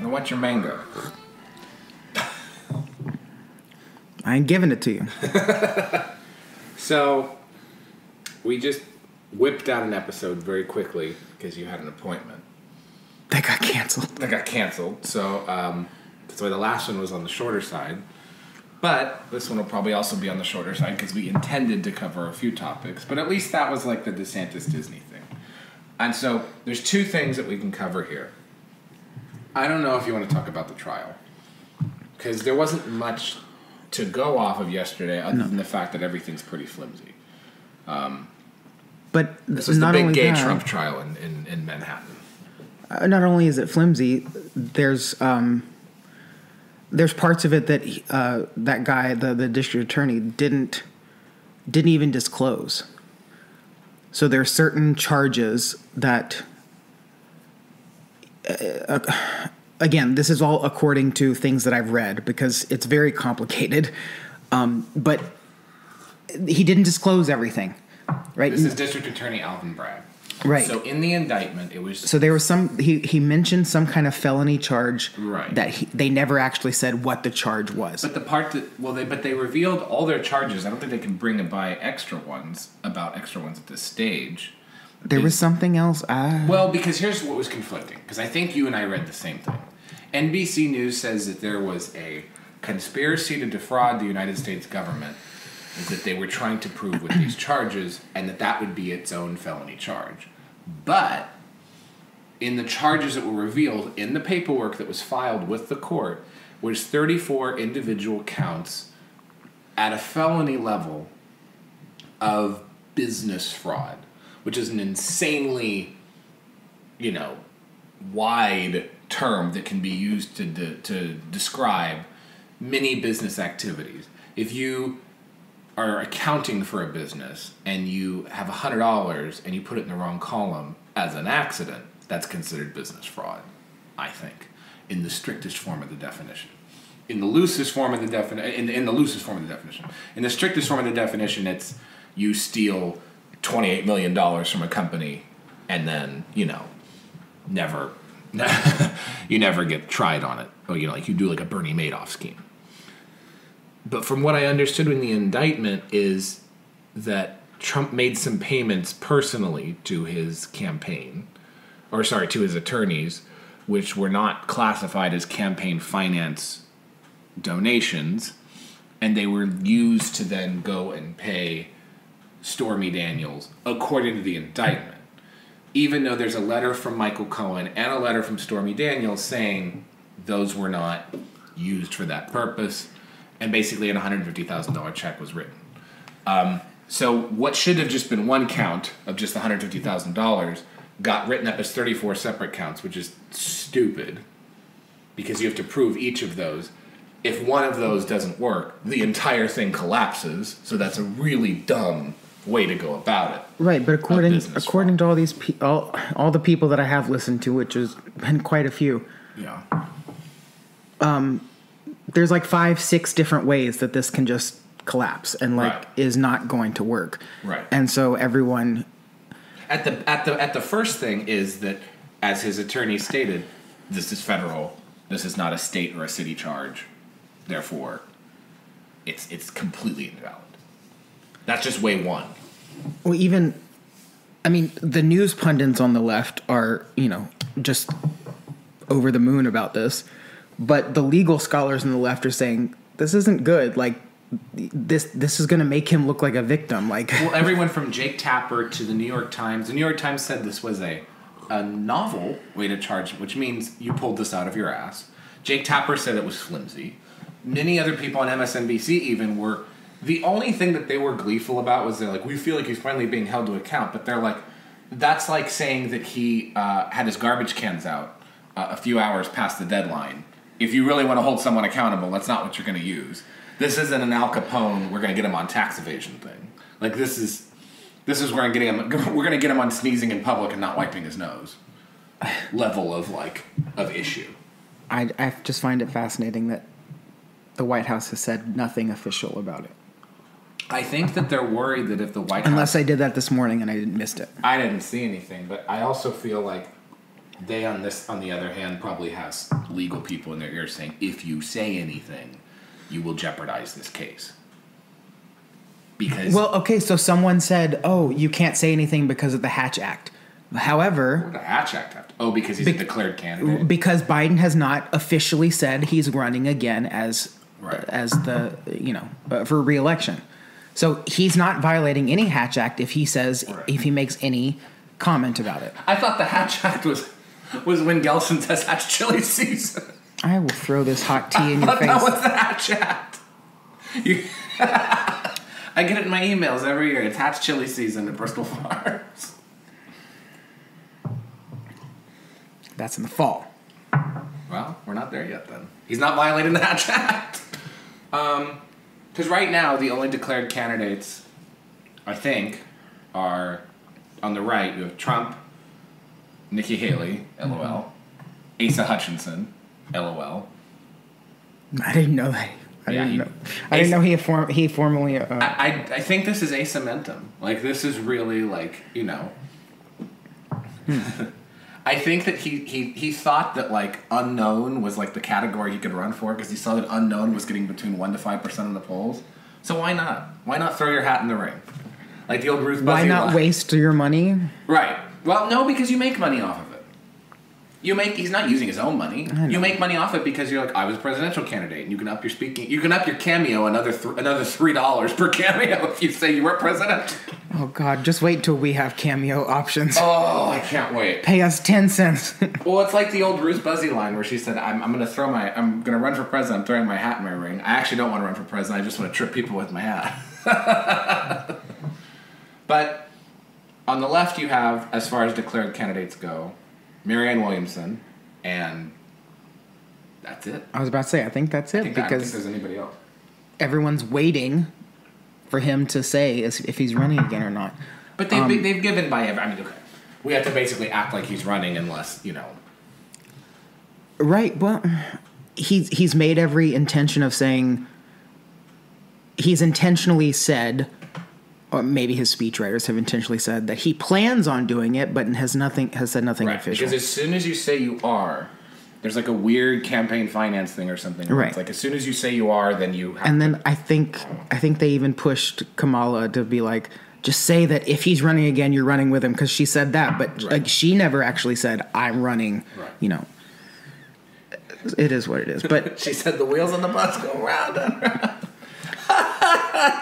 Now, what's your mango? I ain't giving it to you. So, we just whipped out an episode very quickly because you had an appointment. That got canceled. So, that's why the last one was on the shorter side. But this one will probably also be on the shorter side because we intended to cover a few topics. But at least that was like the DeSantis Disney thing. And so there's two things that we can cover here. I don't know if you want to talk about the trial. Because there wasn't much to go off of yesterday other than the fact that everything's pretty flimsy. But this is the big gay Trump trial in Manhattan. Not only is it flimsy, there's parts of it that that guy, the district attorney, didn't even disclose. So there are certain charges that, again, this is all according to things that I've read because it's very complicated. But he didn't disclose everything, right? This is District Attorney Alvin Bragg. Right. So in the indictment, it was... So there was some... He mentioned some kind of felony charge... Right. That they never actually said what the charge was. But the part that... Well, they revealed all their charges. I don't think they can bring and buy extra ones about extra ones at this stage. There was something else... Well, because here's what was conflicting. Because I think you and I read the same thing. NBC News says that there was a conspiracy to defraud the United States government, is that they were trying to prove with these charges, and that would be its own felony charge. But in the charges that were revealed in the paperwork that was filed with the court was 34 individual counts at a felony level of business fraud, which is an insanely, wide term that can be used to describe many business activities. If you are accounting for a business and you have $100 and you put it in the wrong column as an accident, that's considered business fraud, I think, in the strictest form of the definition. In the loosest form of the definition, in the loosest form of the definition. In the strictest form of the definition, it's you steal $28 million from a company and then, never you never get tried on it. Or, like you do like a Bernie Madoff scheme. But from what I understood in the indictment is that Trump made some payments personally to his campaign, to his attorneys, which were not classified as campaign finance donations, and they were used to then go and pay Stormy Daniels, according to the indictment. Even though there's a letter from Michael Cohen and a letter from Stormy Daniels saying those were not used for that purpose, and basically an $150,000 check was written. So what should have just been one count of just $150,000 got written up as 34 separate counts, which is stupid because you have to prove each of those. If one of those doesn't work, the entire thing collapses. So that's a really dumb way to go about it. Right, but according to all these all the people that I have listened to, which has been quite a few. Yeah. There's like 5-6 different ways that this can just collapse and is not going to work. Right. And so everyone at the first thing is that, as his attorney stated, this is federal. This is not a state or a city charge. Therefore, it's completely invalid. That's just way one. Well, the news pundits on the left are, just over the moon about this. But the legal scholars on the left are saying, this isn't good. Like, this is going to make him look like a victim. Like, well, everyone from Jake Tapper to the New York Times. The New York Times said this was a novel way to charge, which means you pulled this out of your ass. Jake Tapper said it was flimsy. Many other people on MSNBC even were... The only thing that they were gleeful about was they're like, we feel like he's finally being held to account. But they're like, that's like saying that he had his garbage cans out a few hours past the deadline. If you really want to hold someone accountable, that's not what you're going to use. This isn't an Al Capone, we're going to get him on tax evasion thing. Like, this is where we're going to get him on sneezing in public and not wiping his nose. Level of issue. I just find it fascinating that the White House has said nothing official about it. I think that they're worried that if the White House... Unless I did that this morning and I missed it. I didn't see anything, but I also feel like They on the other hand, probably has legal people in their ears saying, if you say anything, you will jeopardize this case. Because so someone said, "Oh, you can't say anything because of the Hatch Act." However, what the Hatch Act have to? Oh, because he's a declared candidate. Because Biden has not officially said he's running again as the for re-election. So he's not violating any Hatch Act if he says if he makes any comment about it. I thought the Hatch Act was when Gelson says Hatch chili season. I will throw this hot tea in your face. That was the Hatch Act. I get it in my emails every year. It's Hatch chili season at Bristol Farms. That's in the fall. Well, we're not there yet then. He's not violating the Hatch Act. Because right now, the only declared candidates, I think, are on the right. You have Trump, Nikki Haley, LOL, Asa Hutchinson, LOL. I didn't know that. I didn't know he formally. I think this is asamentum. Like, this is really like, I think that he thought that, like, unknown was, like, the category he could run for because he saw that unknown was getting between 1% to 5% of the polls. So why not? Why not throw your hat in the ring? Like the old Ruth Buzzy Why not waste your money? Right. Well, no, because you make money off of it. He's not using his own money. You make money off it because you're like, I was a presidential candidate, and you can up your speaking. You can up your cameo another $3 per cameo if you say you were president. Oh God! Just wait till we have cameo options. Oh, I can't wait. Pay us 10 cents. Well, it's like the old Ruth Buzzy line where she said, I'm going to run for president. I'm throwing my hat in my ring. I actually don't want to run for president. I just want to trip people with my hat. But on the left, you have, as far as declared candidates go, Marianne Williamson, and that's it. I was about to say, I think that's it I don't think because there's anybody else. Everyone's waiting for him to say if he's running again or not. But they've given by every. I mean, okay, we have to basically act like he's running unless Right. Well, he's made every intention of saying. He's intentionally said, or maybe his speechwriters have intentionally said that he plans on doing it, but has said nothing right, official. Because as soon as you say you are, there's like a weird campaign finance thing or something. Right. It's like as soon as you say you are, then you have And then I think they even pushed Kamala to be like, just say that if he's running again, you're running with him, because she said that, but like she never actually said I'm running. Right. It is what it is. But she said the wheels on the bus go round and round.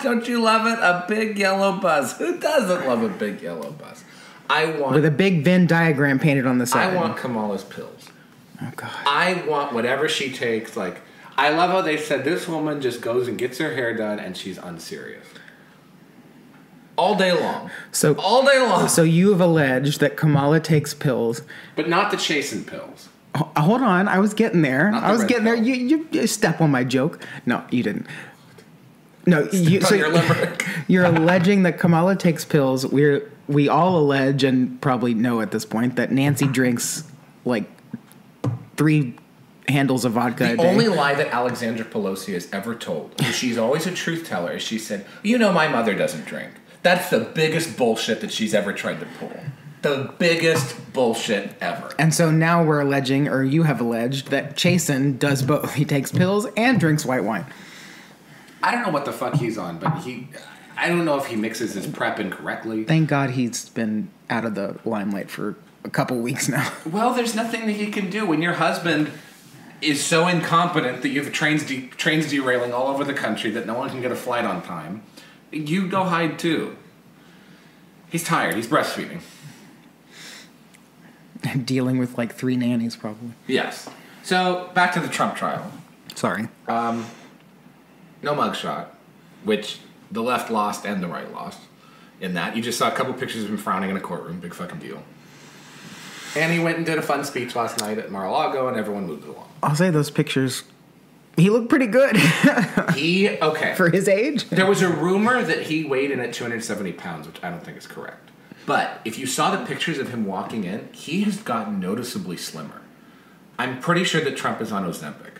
Don't you love it? A big yellow bus. Who doesn't love a big yellow bus? With a big Venn diagram painted on the side. I want Kamala's pills. Oh God. I want whatever she takes. Like, I love how they said this woman just goes and gets her hair done and she's unserious. All day long. All day long. So you have alleged that Kamala takes pills. But not the chastened pills. Hold on. I was getting there. Not the red there. pill. You step on my joke. No, you didn't. No, you're alleging that Kamala takes pills. We all allege and probably know at this point that Nancy drinks like 3 handles of vodka a day. The only lie that Alexandra Pelosi has ever told, and she's always a truth teller, is she said, my mother doesn't drink. That's the biggest bullshit that she's ever tried to pull. The biggest bullshit ever. And so now we're alleging, or you have alleged, that Chasen does both. He takes pills and drinks white wine. I don't know what the fuck he's on, but I don't know if he mixes his prep incorrectly. Thank God he's been out of the limelight for a couple weeks now. Well, there's nothing that he can do when your husband is so incompetent that you have trains derailing all over the country that no one can get a flight on time. You go hide too. He's tired. He's breastfeeding. And dealing with like 3 nannies probably. Yes. So back to the Trump trial. Sorry. No mugshot, which the left lost and the right lost. In that, you just saw a couple pictures of him frowning in a courtroom. Big fucking deal. And he went and did a fun speech last night at Mar-a-Lago, and everyone moved along. I'll say those pictures. He looked pretty good. Okay. For his age? There was a rumor that he weighed in at 270 pounds, which I don't think is correct. But if you saw the pictures of him walking in, he has gotten noticeably slimmer. I'm pretty sure that Trump is on Ozempic.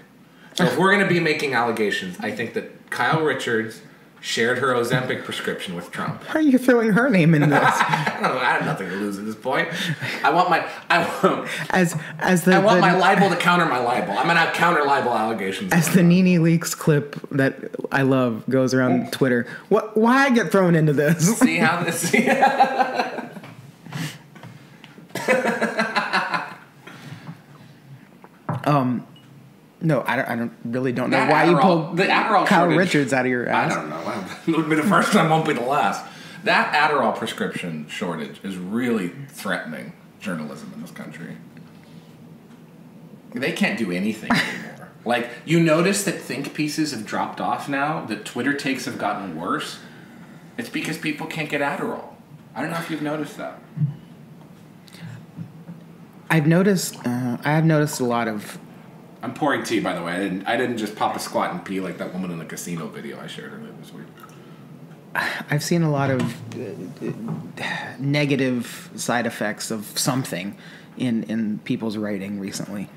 So if we're going to be making allegations, I think that Kyle Richards shared her Ozempic prescription with Trump. Why are you throwing her name in this? I don't know. I have nothing to lose at this point. I want my libel to counter my libel. I'm gonna have counter libel allegations. As the Nene Leakes clip that I love goes around Twitter. Why I get thrown into this? See how this? No, I don't really don't know That why you Adderall- pulled the Adderall Kyle shortage- Richards out of your ass. I don't know. It'll be the first time, won't be the last. That Adderall prescription shortage is really threatening journalism in this country. They can't do anything anymore. Like, you notice that think pieces have dropped off now, that Twitter takes have gotten worse. It's because people can't get Adderall. I don't know if you've noticed that. I have noticed a lot of. I'm pouring tea, by the way. I didn't just pop a squat and pee like that woman in the casino video I shared earlier this week. I've seen a lot of negative side effects of something in people's writing recently.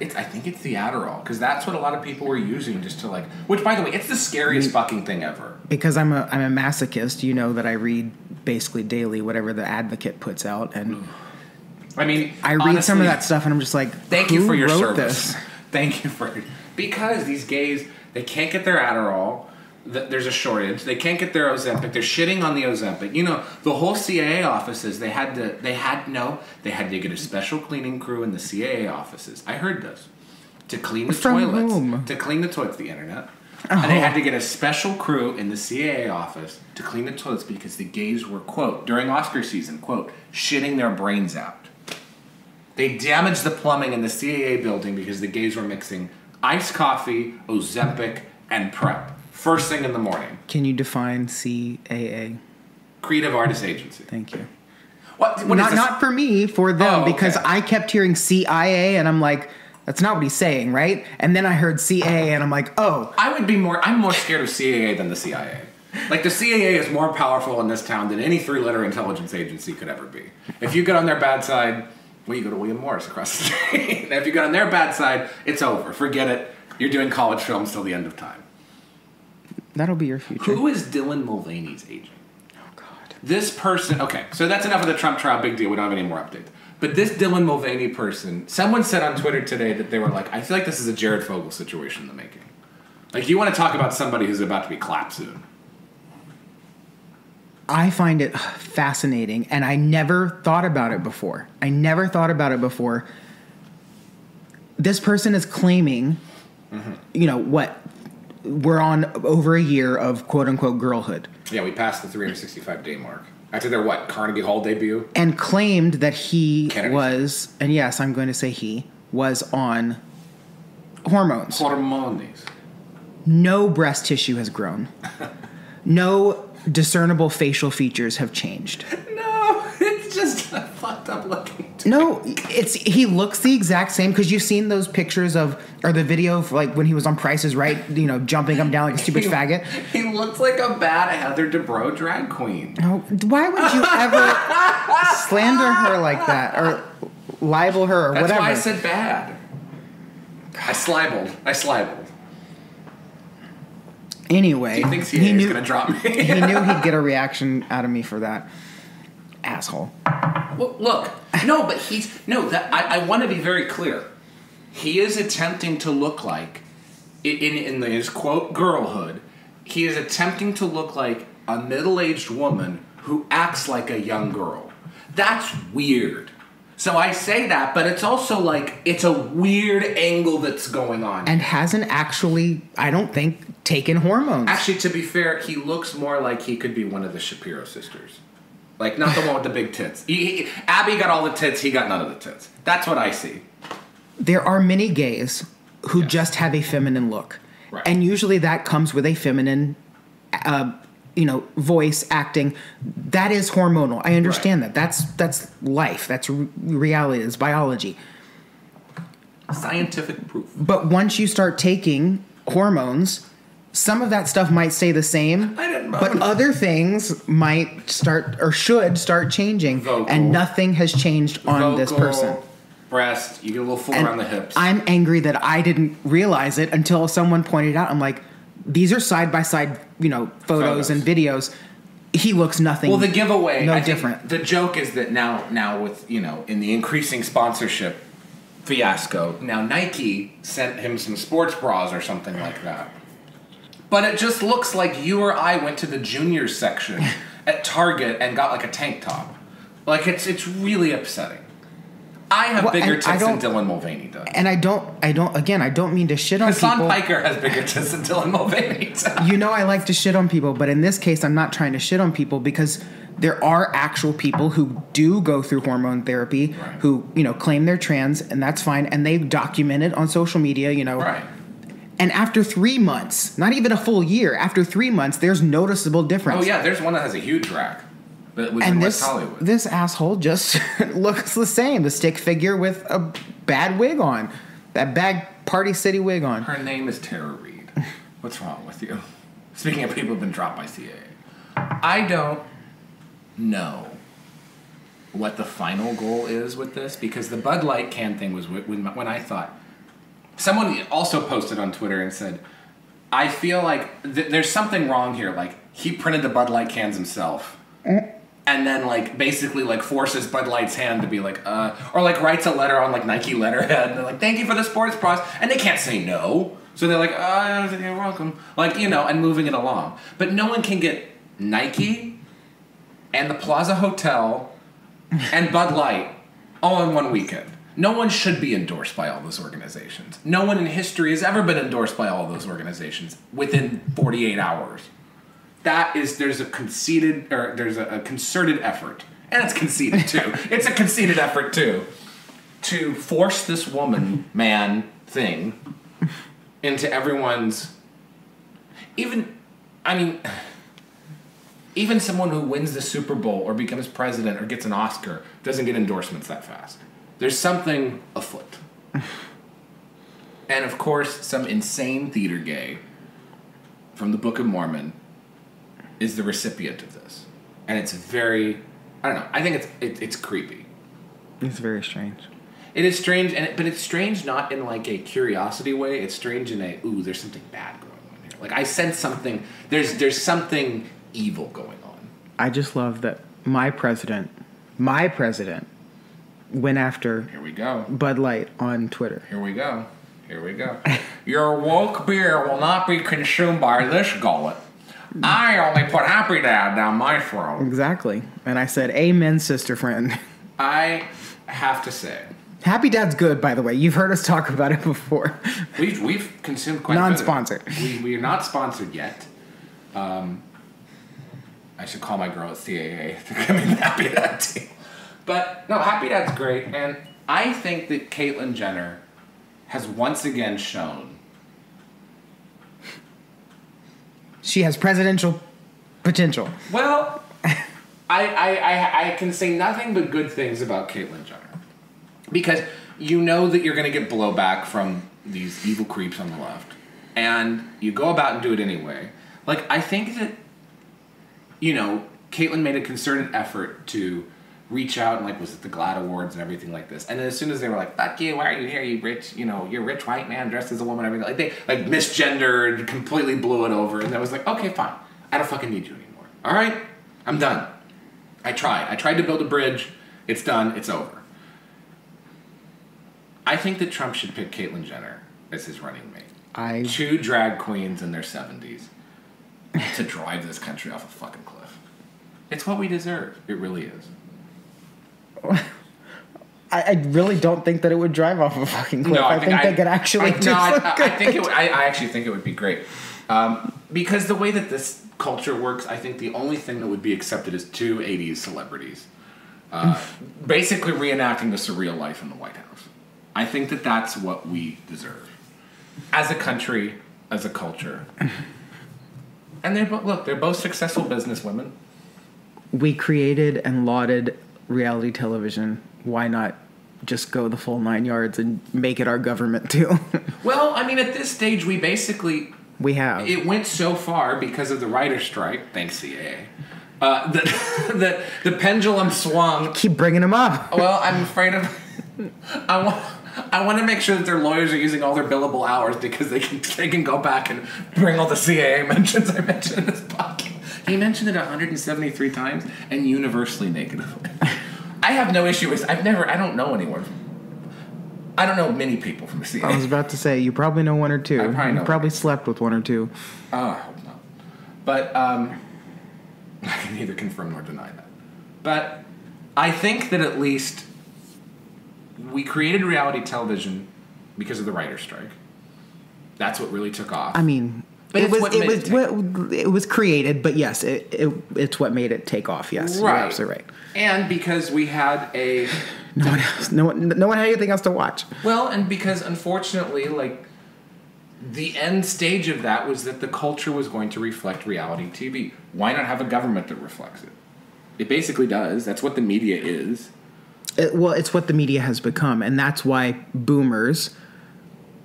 I think it's the Adderall, because that's what a lot of people were using just to like. Which, by the way, it's the scariest fucking thing ever. Because I'm a masochist, you know that I read basically daily whatever the Advocate puts out, and I mean, I read honestly, some of that stuff, and I'm just like, thank you for your wrote service. this? Thank you for because these gays, they can't get their Adderall. There's a shortage. They can't get their Ozempic. They're shitting on the Ozempic. You know, the whole CAA offices, they had to get a special cleaning crew in the CAA offices. I heard this. To clean the From toilets. whom? To clean the toilets, the internet. Oh. And they had to get a special crew in the CAA office to clean the toilets because the gays were, quote, during Oscar season, quote, shitting their brains out. They damaged the plumbing in the CAA building because the gays were mixing iced coffee, Ozempic, and Prep. First thing in the morning. Can you define CAA? Creative Artists Agency. Thank you. What is this? Not for me, for them, Oh, okay. because I kept hearing CIA, and I'm like, that's not what he's saying, right? And then I heard CAA, and I'm like, oh. I'm more scared of CAA than the CIA. Like, the CAA is more powerful in this town than any three-letter intelligence agency could ever be. If you get on their bad side, well, you go to William Morris across the street. If you get on their bad side, it's over. Forget it. You're doing college films till the end of time. That'll be your future. Who is Dylan Mulvaney's agent? Oh, God. This person, okay, so that's enough of the Trump trial, big deal, we don't have any more updates. But this Dylan Mulvaney person, someone said on Twitter today that they were like, I feel like this is a Jared Fogle situation in the making. Like, you want to talk about somebody who's about to be clapped soon. I find it fascinating, and I never thought about it before. This person is claiming, you know, what? We're on over a year of quote-unquote girlhood. Yeah, we passed the 365-day mark. After their, Carnegie Hall debut? And claimed that he Kennedy. was, and yes, I'm going to say he, was on hormones. Hormones. No breast tissue has grown. No discernible facial features have changed. No, it's just a fucked up looking dude. No, he looks the exact same, because you've seen those pictures of, or the video of like when he was on Price is Right, you know, jumping up and down like a stupid faggot. He looks like a bad Heather Dubrow drag queen. No, why would you ever slander her like that or libel her or That's whatever? why I said bad. I slibbled. Anyway, He thinks he is going to drop me. he knew he'd get a reaction out of me for that. Asshole. Well, look, no, but I want to be very clear. He is attempting to look like, in his quote girlhood, he is attempting to look like a middle-aged woman who acts like a young girl. That's weird. So I say that, but it's also like, it's a weird angle that's going on. And hasn't actually, I don't think, taken hormones. Actually, to be fair, he looks more like he could be one of the Shapiro sisters. Like, not the one with the big tits. Abby got all the tits, he got none of the tits. That's what I see. There are many gays who just have a feminine look. Right. And usually that comes with a feminine, voice, acting. That is hormonal. I understand that. That's life. That's reality. It's biology. Scientific proof. But once you start taking hormones, some of that stuff might stay the same. I didn't know. But other things might start or should start changing. Vocal. And nothing has changed on this person. Breast, you get a little full And around the hips. I'm angry that I didn't realize it until someone pointed out. I'm like, these are side by side, photos and videos. He looks nothing. Well, the giveaway, no different. The joke is that now with in the increasing sponsorship fiasco, now Nike sent him some sports bras or something like that. But it just looks like you or I went to the juniors section at Target and got like a tank top. Like it's really upsetting. I have bigger tits than Dylan Mulvaney does. And I don't mean to shit on Hassan people. Piker has bigger tits than Dylan Mulvaney does. I like to shit on people, but in this case, I'm not trying to shit on people because there are actual people who do go through hormone therapy, right, who, claim they're trans, and that's fine, and they've documented on social media, Right. And after 3 months, not even a full year, after 3 months, there's noticeable difference. Oh, yeah, there's one that has a huge rack. That was and in this, West Hollywood. This asshole just looks the same. The stick figure with a bad wig on. That bad Party City wig on. Her name is Tara Reid. What's wrong with you? Speaking of people who've been dropped by CAA. I don't know what the final goal is with this, because the Bud Light can thing was when I thought... Someone also posted on Twitter and said, I feel like there's something wrong here. Like, he printed the Bud Light cans himself. And then, basically, forces Bud Light's hand to be or, writes a letter on, Nike letterhead. And they're like, thank you for the sports bras. And they can't say no. So they're like, you're welcome. And moving it along. But no one can get Nike and the Plaza Hotel and Bud Light all in one weekend. No one should be endorsed by all those organizations. No one in history has ever been endorsed by all those organizations within 48 hours. There's a concerted effort, and it's conceited too. It's a conceited effort too, to force this man thing into everyone's. Even someone who wins the Super Bowl or becomes president or gets an Oscar doesn't get endorsements that fast. There's something afoot. And of course, some insane theater gay from the Book of Mormon is the recipient of this. And it's very, I don't know, I think it's creepy. It's very strange. It is strange, but it's strange not in a curiosity way. It's strange in there's something bad going on here. I sense something, there's something evil going on. I just love that my president went after Here we go. Bud Light on Twitter. Here we go. Your woke beer will not be consumed by this gullet. I only put Happy Dad down my throat. Exactly. And I said, amen, sister friend. I have to say, Happy Dad's good, by the way. You've heard us talk about it before. We've consumed quite non-sponsored. a bit. We are not sponsored yet. I should call my girl at CAA to come in the Happy Dad team. But, no, Happy Dad's great. And I think that Caitlyn Jenner has once again shown she has presidential potential. Well, I can say nothing but good things about Caitlyn Jenner. Because you know that you're going to get blowback from these evil creeps on the left. And you go about and do it anyway. I think that, Caitlyn made a concerted effort to reach out and was at the GLAAD Awards and everything like this. And then as soon as they were like, fuck you, why are you here, you rich, you're a rich white man dressed as a woman, everything, they misgendered, completely blew it over. And I was like, okay, fine. I don't fucking need you anymore. All right? I'm done. I tried to build a bridge. It's done. It's over. I think that Trump should pick Caitlyn Jenner as his running mate. 2 drag queens in their 70s to drive this country off a fucking cliff. It's what we deserve. It really is. I really don't think that it would drive off a fucking cliff. No, I think they could actually do something. I actually think it would be great. Because the way that this culture works, I think the only thing that would be accepted is 2 80s celebrities. Basically reenacting the surreal life in the White House. I think that that's what we deserve. As a country, as a culture. And they're both successful businesswomen. We created and lauded reality television. Why not just go the full 9 yards and make it our government too? Well, at this stage, we have. It went so far because of the writer's strike, thanks CAA, that the pendulum swung. Keep bringing them up. Well, I'm afraid of... I want to make sure that their lawyers are using all their billable hours because they can go back and bring all the CAA mentions I mentioned in this podcast. He mentioned it 173 times and universally negatively. I have no issue with. I don't know anyone. I don't know many people from CAA. I was about to say you probably know one or two. You probably slept with one or two. Oh, I hope not. But I can neither confirm nor deny that. But I think that at least we created reality television because of the writer's strike. That's what really took off. I mean, but it was created, but yes, it's what made it take off. Yes, right. You're absolutely right. And because we had no one had anything else to watch. Well, and because unfortunately, like, the end stage of that was that the culture was going to reflect reality TV. Why not have a government that reflects it? It basically does. That's what the media is. It's what the media has become, and that's why boomers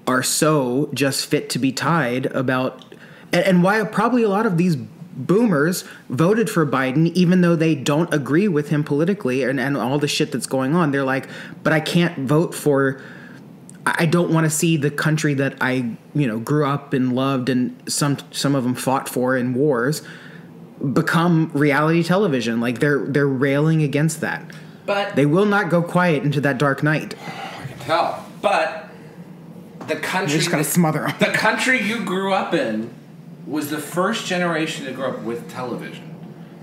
are so just fit to be tied about, and why probably a lot of these boomers voted for Biden even though they don't agree with him politically and all the shit that's going on. They're like, but I can't vote for, I don't want to see the country that I grew up and loved and some of them fought for in wars become reality television. Like they're railing against that. But they will not go quiet into that dark night. I can tell. But the country, you're just gonna smother them. The country you grew up in was the first generation to grow up with television.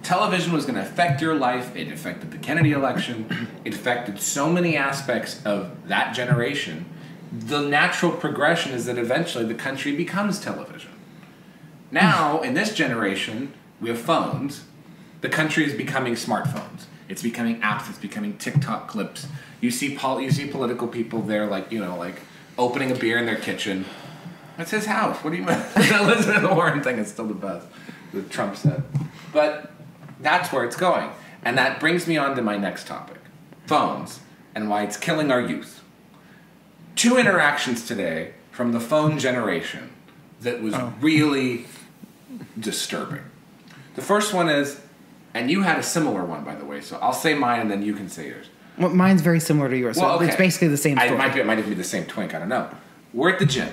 Television was going to affect your life. It affected the Kennedy election. It affected so many aspects of that generation. The natural progression is that eventually the country becomes television. Now, in this generation, we have phones. The country is becoming smartphones. It's becoming apps. It's becoming TikTok clips. You see political people there, like opening a beer in their kitchen. That's his house. What do you mean? The Elizabeth Warren thing is still the best. The Trump said, but that's where it's going, and that brings me on to my next topic: phones and why it's killing our youth. 2 interactions today from the phone generation that was really disturbing. The first one is. And you had a similar one, by the way, so I'll say mine and then you can say yours. Well, mine's very similar to yours, so it's basically the same story. It might even be the same twink, I don't know. We're at the gym,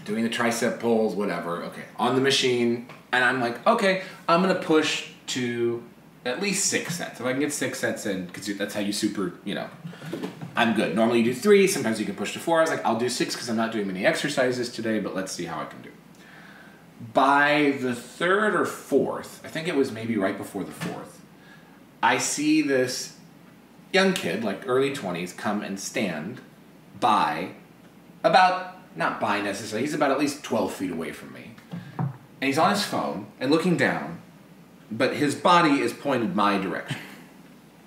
doing the tricep pulls, whatever, okay, on the machine, and I'm like, okay, I'm going to push to at least 6 sets. If I can get 6 sets in, because that's how you I'm good. Normally you do 3, sometimes you can push to 4. I was like, I'll do 6 because I'm not doing many exercises today, but let's see how I can do. By the 3rd or 4th, I think it was maybe right before the 4th, I see this young kid, like early 20s, come and stand by not by necessarily, he's about at least 12 feet away from me. And he's on his phone and looking down, but his body is pointed my direction.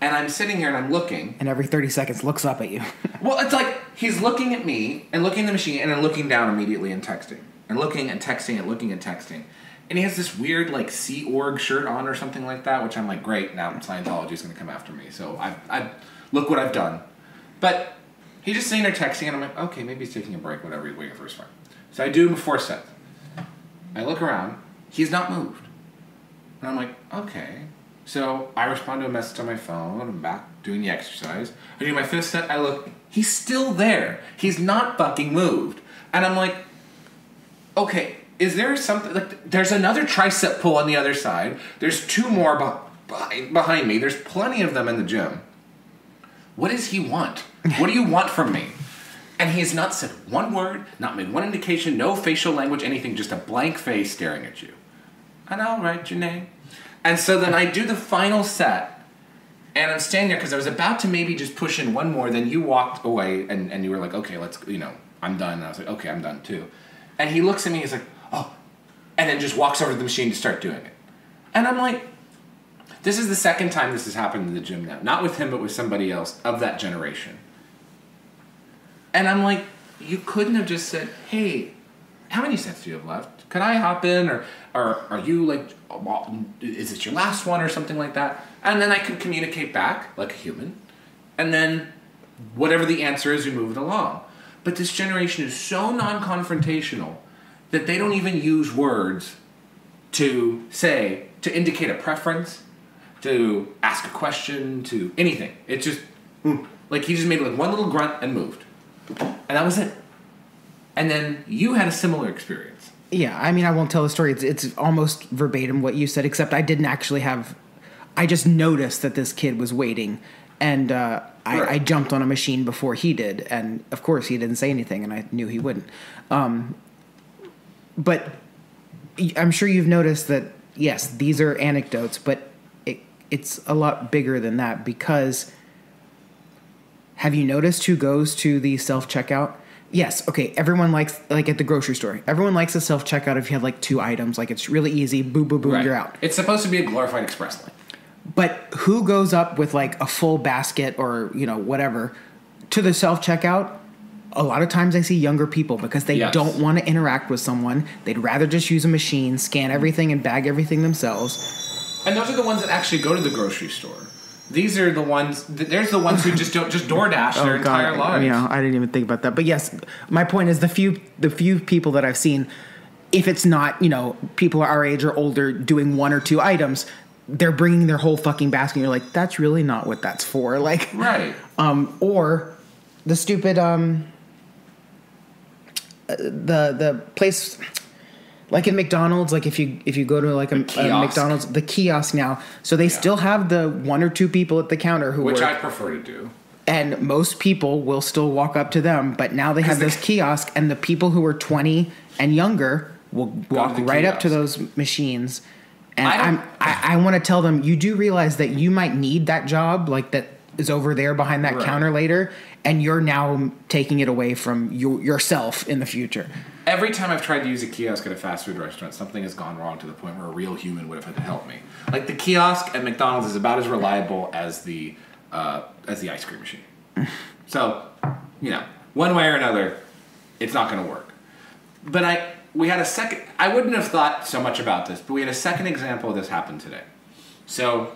And I'm sitting here and I'm looking. And every 30 seconds looks up at you. Well, it's like he's looking at me and looking at the machine and then looking down immediately and texting. And looking and texting and looking and texting. And he has this weird, like, Sea Org shirt on or something like that, which I'm like, great, now Scientology is going to come after me. So I look what I've done. But he's just sitting there texting, and I'm like, okay, maybe he's taking a break, whatever, he's waiting for his phone. So I do him a 4 set. I look around. He's not moved. And I'm like, okay. So I respond to a message on my phone. I'm back doing the exercise. I do my 5th set. I look. He's still there. He's not fucking moved. And I'm like, okay, is there something, like, there's another tricep pull on the other side. There's 2 more behind me. There's plenty of them in the gym. What does he want? What do you want from me? And he has not said one word, not made one indication, no facial language, anything, just a blank face staring at you. And I'll write your name. And so then I do the final set, and I'm standing there because I was about to maybe just push in one more, then you walked away, and you were like, okay, let's, I'm done. And I was like, okay, I'm done too. And he looks at me, he's like, oh, and then just walks over to the machine to start doing it. And I'm like, this is the second time this has happened in the gym now. Not with him, but with somebody else of that generation. And I'm like, you couldn't have just said, hey, how many sets do you have left? Could I hop in? Or are you like, is it your last one or something like that? And then I could communicate back like a human. And then whatever the answer is, we move it along. But this generation is so non-confrontational that they don't even use words to say, to indicate a preference, to ask a question, to anything. It's just, like he just made like one little grunt and moved. And that was it. And then you had a similar experience. Yeah, I mean, I won't tell the story. It's almost verbatim what you said, except I didn't actually have... I just noticed that this kid was waiting, and I jumped on a machine before he did, and of course he didn't say anything, and I knew he wouldn't. But I'm sure you've noticed that, yes, these are anecdotes, but it's a lot bigger than that, because have you noticed who goes to the self-checkout? Yes, okay, everyone likes, like at the grocery store, everyone likes a self-checkout if you have like 2 items, like it's really easy, boom, boom, boom, Right. you're out. It's supposed to be a glorified express lane. But who goes up with like a full basket or, whatever to the self-checkout? A lot of times I see younger people because they don't want to interact with someone. They'd rather just use a machine, scan everything, and bag everything themselves. And those are the ones that actually go to the grocery store. These are the ones. There's the ones who just don't DoorDash their entire lives. Yeah, I didn't even think about that. But yes, my point is the few people that I've seen, if it's not people our age or older doing 1 or 2 items, they're bringing their whole fucking basket. And you're like, that's really not what that's for. Like, right. Or the stupid the place. Like in McDonald's, like if you go to like a McDonald's, the kiosk now, so they still have the 1 or 2 people at the counter which I prefer to do, and most people will still walk up to them. But now they have this kiosk, and the people who are 20 and younger will walk right up to those machines. And I want to tell them, you do realize that you might need that job, like that is over there behind that counter later, and you're now taking it away from yourself in the future. Every time I've tried to use a kiosk at a fast food restaurant, something has gone wrong to the point where a real human would have had to help me. Like the kiosk at McDonald's is about as reliable as the ice cream machine. So, one way or another, it's not going to work. But we had a second. I wouldn't have thought so much about this, but we had a second example of this happen today. So,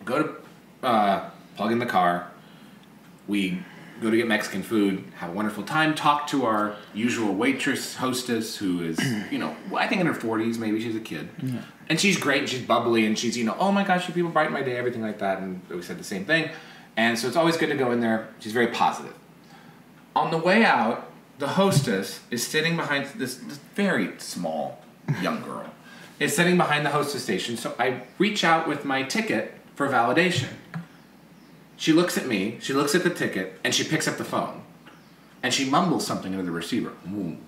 go to plug in the car. We go to get Mexican food, have a wonderful time, talk to our usual waitress, hostess, who is, I think in her 40s, maybe she's a kid. Yeah. And she's great, and she's bubbly, and she's, oh my gosh, you people brighten my day, everything like that, and we said the same thing. And so it's always good to go in there. She's very positive. On the way out, the hostess is sitting behind this very small young girl, is sitting behind the hostess station, so I reach out with my ticket for validation. She looks at me, she looks at the ticket, and she picks up the phone. And she mumbles something into the receiver. And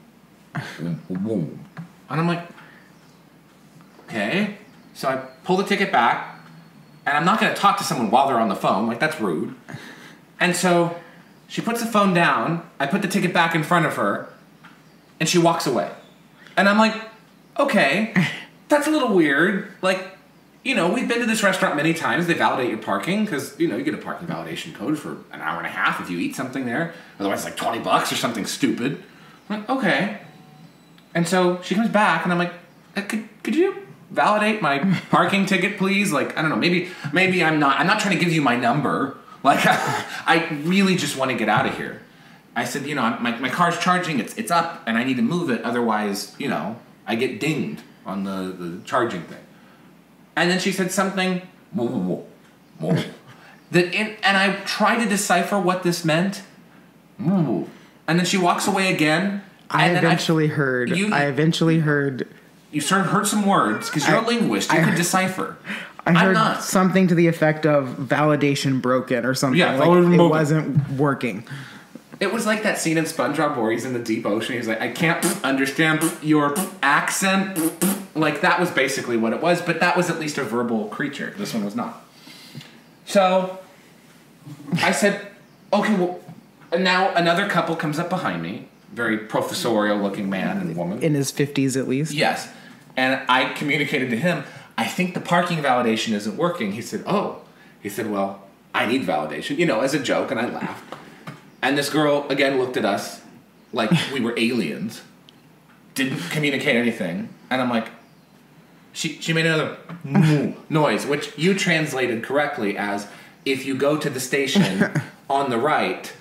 I'm like, okay. So I pull the ticket back, and I'm not going to talk to someone while they're on the phone. Like, that's rude. And so she puts the phone down, I put the ticket back in front of her, and she walks away. And I'm like, okay, that's a little weird. Like, we've been to this restaurant many times. They validate your parking because, you get a parking validation code for an hour and a half if you eat something there. Otherwise, it's like $20 or something stupid. I'm like, okay. And so she comes back, and I'm like, could you validate my parking ticket, please? Like, I don't know. Maybe I'm not trying to give you my number. Like, I really just want to get out of here. I said, my car's charging. It's up, and I need to move it. Otherwise, I get dinged on the charging thing. And then she said something, and I tried to decipher what this meant. And then she walks away again. I eventually heard. You sort of heard some words, because you're a linguist. You could decipher. I heard something to the effect of validation broken or something. Yeah, like it wasn't working. It was like that scene in SpongeBob where he's in the deep ocean. He's like, I can't understand your accent. Like, that was basically what it was, but that was at least a verbal creature. This one was not. So, I said, okay, well, now another couple comes up behind me. Very professorial-looking man and woman. In his 50s, at least. Yes. And I communicated to him, I think the parking validation isn't working. He said, oh. He said, well, I need validation, as a joke, and I laughed. And this girl, again, looked at us like we were aliens. Didn't communicate anything. And I'm like, she made another noise, which you translated correctly as, if you go to the station on the right,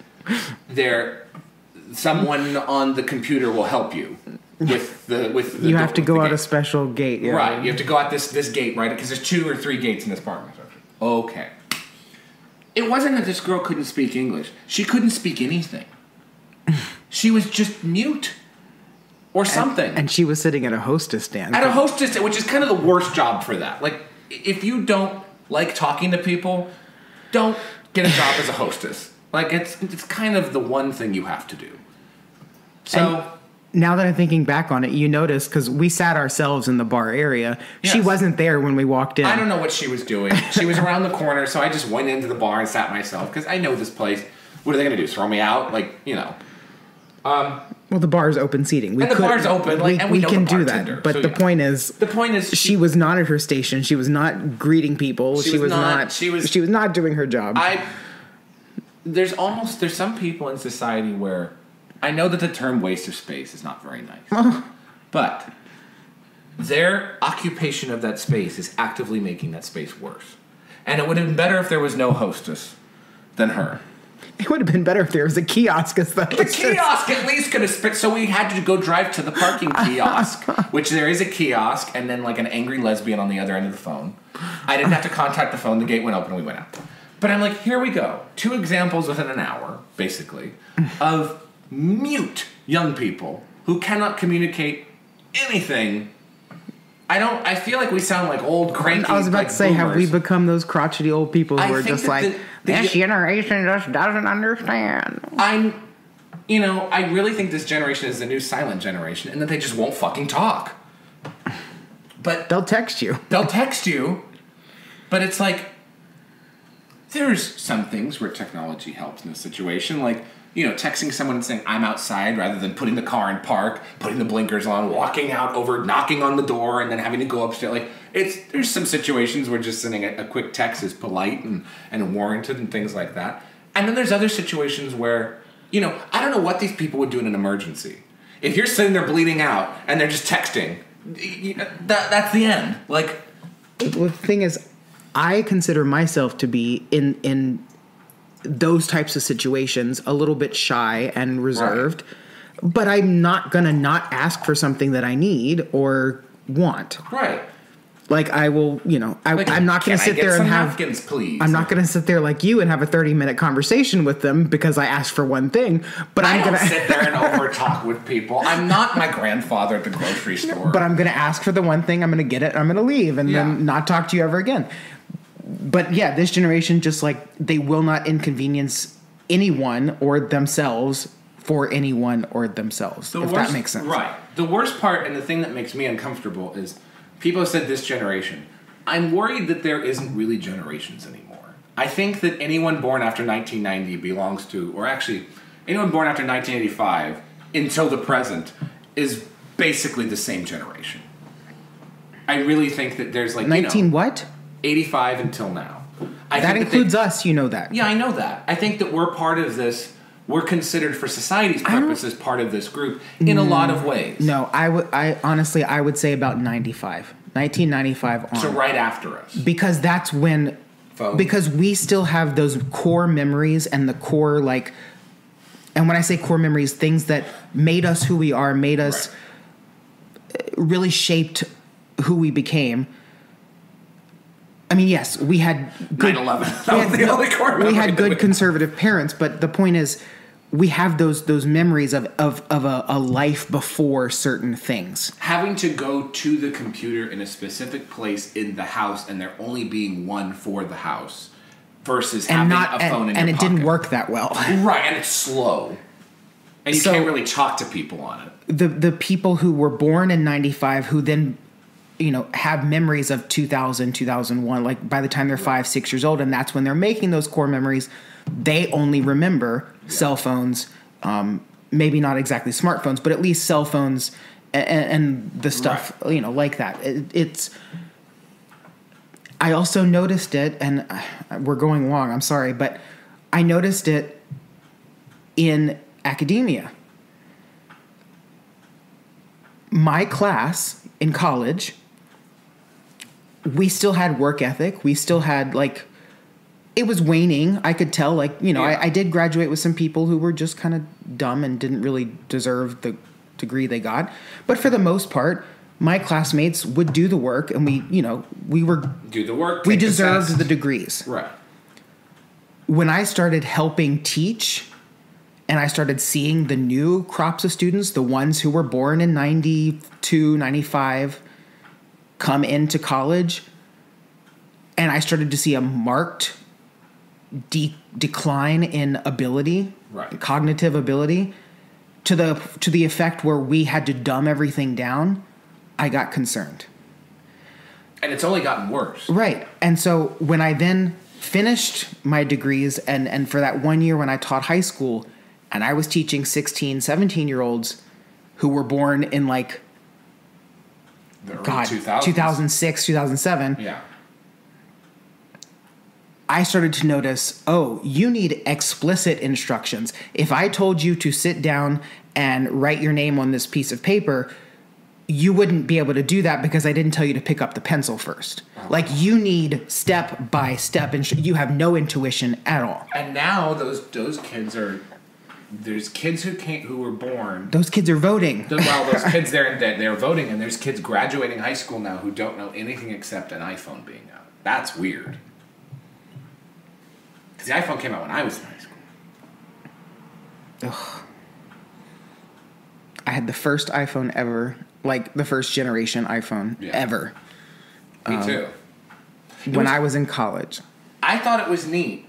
someone on the computer will help you with the you have to go out a special gate. Yeah. Right, you have to go out this gate, right? Because there's 2 or 3 gates in this parking structure. Okay. It wasn't that this girl couldn't speak English. She couldn't speak anything. She was just mute or something. And she was sitting at a hostess stand. At a hostess, which is kind of the worst job for that. Like, if you don't like talking to people, don't get a job as a hostess. Like, it's kind of the one thing you have to do. So... And now that I'm thinking back on it, you notice, because we sat ourselves in the bar area. Yes. She wasn't there when we walked in. I don't know what she was doing. She was around the corner, so I just went into the bar and sat myself, because I know this place. What are they going to do, throw me out? Like, you know. Well, the bar's open seating. The bar's open, and we know can the do bartender, that. But so the yeah. point is... The point is... She was not at her station. She was not greeting people. She was not doing her job. There's some people in society where I know that the term waste of space is not very nice. But their occupation of that space is actively making that space worse. And it would have been better if there was no hostess than her. It would have been better if there was a kiosk as the hostess. The kiosk at least could have spent... So we had to go drive to the parking kiosk, which there is a kiosk, and then like an angry lesbian on the other end of the phone. I didn't have to contact the phone. The gate went open and we went out. But I'm like, here we go. 2 examples within an hour, basically, of mute young people who cannot communicate anything. I feel like we sound like old cranky. I was about to say, boomers. have we become those crotchety old people who are just like, this generation just doesn't understand? I really think this generation is the new silent generation, and that they just won't fucking talk. But they'll text you. But it's like, there's some things where technology helps in this situation, like, texting someone and saying, I'm outside, rather than putting the car in park, putting the blinkers on, walking out over, knocking on the door, and then having to go upstairs. Like, there's some situations where just sending a quick text is polite and warranted and things like that. And then there's other situations where, I don't know what these people would do in an emergency. If you're sitting there bleeding out and they're just texting, that's the end. Like, well, the thing is, I consider myself to be in those types of situations a little bit shy and reserved, right. But I'm not gonna not ask for something that I need or want. Right. Like I will, I'm not gonna sit there and have napkins, please. I'm not gonna sit there like you and have a 30-minute conversation with them because I asked for one thing. But I'm gonna sit there and over talk with people. I'm not my grandfather at the grocery store. But I'm gonna ask for the one thing. I'm gonna get it. I'm gonna leave and then not talk to you ever again. But yeah, this generation, just like they will not inconvenience anyone or themselves for anyone or themselves, that makes sense. Right. The worst part and the thing that makes me uncomfortable is people have said this generation. I'm worried that there isn't really generations anymore. I think that anyone born after 1990 belongs to, or actually anyone born after 1985 until the present is basically the same generation. I really think that there's like, 19 what? 85 until now. That includes us, you know that. Yeah, I know that. I think that we're part of this. We're considered for society's purposes part of this group in a lot of ways. No, I honestly would say about 1995 on. So right after us. Because that's when because we still have those core memories and the core and when I say core memories, things that made us who we are, made us really shaped who we became. I mean, yes, we had good 9/11. That was the only core memory. We had good conservative parents, but the point is, we have those memories of a life before certain things. Having to go to the computer in a specific place in the house, and there only being one for the house, versus having a phone in your pocket. And it didn't work that well. Right, and it's slow. And you can't really talk to people on it. The people who were born in 95 who then have memories of 2000, 2001, like by the time they're 5, 6 years old, and that's when they're making those core memories, they only remember cell phones, maybe not exactly smartphones, but at least cell phones and the stuff, like that. I also noticed it, and we're going long, I'm sorry, but I noticed it in academia. My class in college, we still had work ethic. We still had it was waning. I could tell I did graduate with some people who were just kind of dumb and didn't really deserve the degree they got. But for the most part, my classmates would do the work and we were do the work. We deserved the degrees. Right. When I started helping teach and I started seeing the new crops of students, the ones who were born in 92, 95, come into college. And I started to see a marked decline in ability, right. cognitive ability, to the effect where we had to dumb everything down. I got concerned. And it's only gotten worse. Right. And so when I then finished my degrees and for that 1 year when I taught high school and I was teaching 16, 17-year-olds who were born in like, the early 2000s. 2006, 2007. Yeah. I started to notice, oh, you need explicit instructions. If I told you to sit down and write your name on this piece of paper, you wouldn't be able to do that because I didn't tell you to pick up the pencil first. Like, you need step by step, and you have no intuition at all. And now those kids are, there's kids who were born. Those kids are voting. Well, those kids they're voting, and there's kids graduating high school now who don't know anything except an iPhone being out. That's weird. Because the iPhone came out when I was in high school. Ugh. I had the first iPhone ever, like the first generation iPhone ever. Me too. When I was in college. I thought it was neat.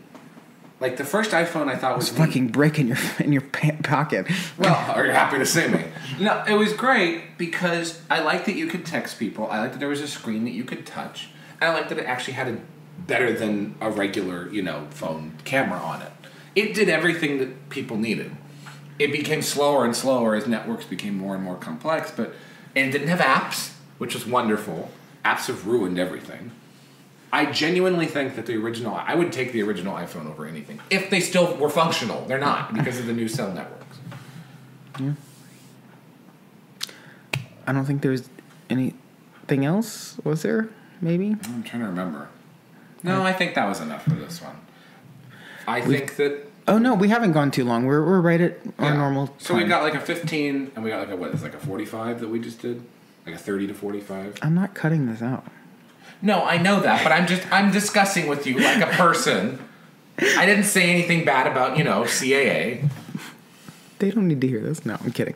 Like, the first iPhone I thought was neat. Fucking brick in your pocket. Well, are you happy to see me? No, it was great because I liked that you could text people. I liked that there was a screen that you could touch. And I liked that it actually had a better than a regular, phone camera on it. It did everything that people needed. It became slower and slower as networks became more and more complex, and it didn't have apps, which was wonderful. Apps have ruined everything. I genuinely think that I would take the original iPhone over anything. If they still were functional. They're not, because of the new cell networks. Yeah. I don't think there's anything else, was there? Maybe? I'm trying to remember. No, I think that was enough for this one. I think that... Oh, no, we haven't gone too long. We're right at our normal time. So we got like a 15, and we got like a 45 that we just did? Like a 30 to 45? I'm not cutting this out. No, I know that, but I'm discussing with you like a person. I didn't say anything bad about, CAA. They don't need to hear this. No, I'm kidding.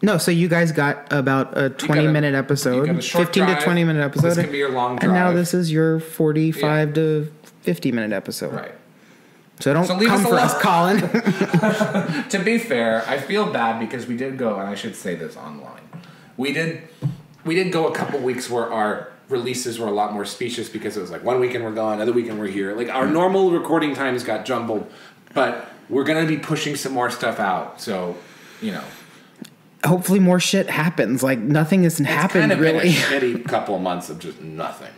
No, so you guys got about a 20-minute episode, 15 to 20-minute episode. This can be your long drive. And now this is your 45 to 50-minute episode. Right. So don't come for us, Colin. To be fair, I feel bad because we did go, and I should say this online. We did go a couple weeks where our releases were a lot more specious because it was like one weekend we're gone, other weekend we're here. Like, our normal recording times got jumbled, but we're going to be pushing some more stuff out. So, hopefully more shit happens. Like, nothing has happened, really. It's kind of been a shitty couple of months of just nothing.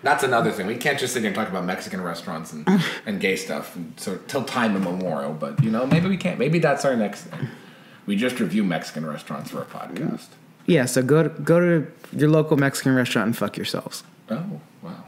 That's another thing. We can't just sit here and talk about Mexican restaurants and gay stuff till time immemorial. But, maybe we can't. Maybe that's our next thing. We just review Mexican restaurants for a podcast. Yeah, so go to your local Mexican restaurant and fuck yourselves. Oh, wow.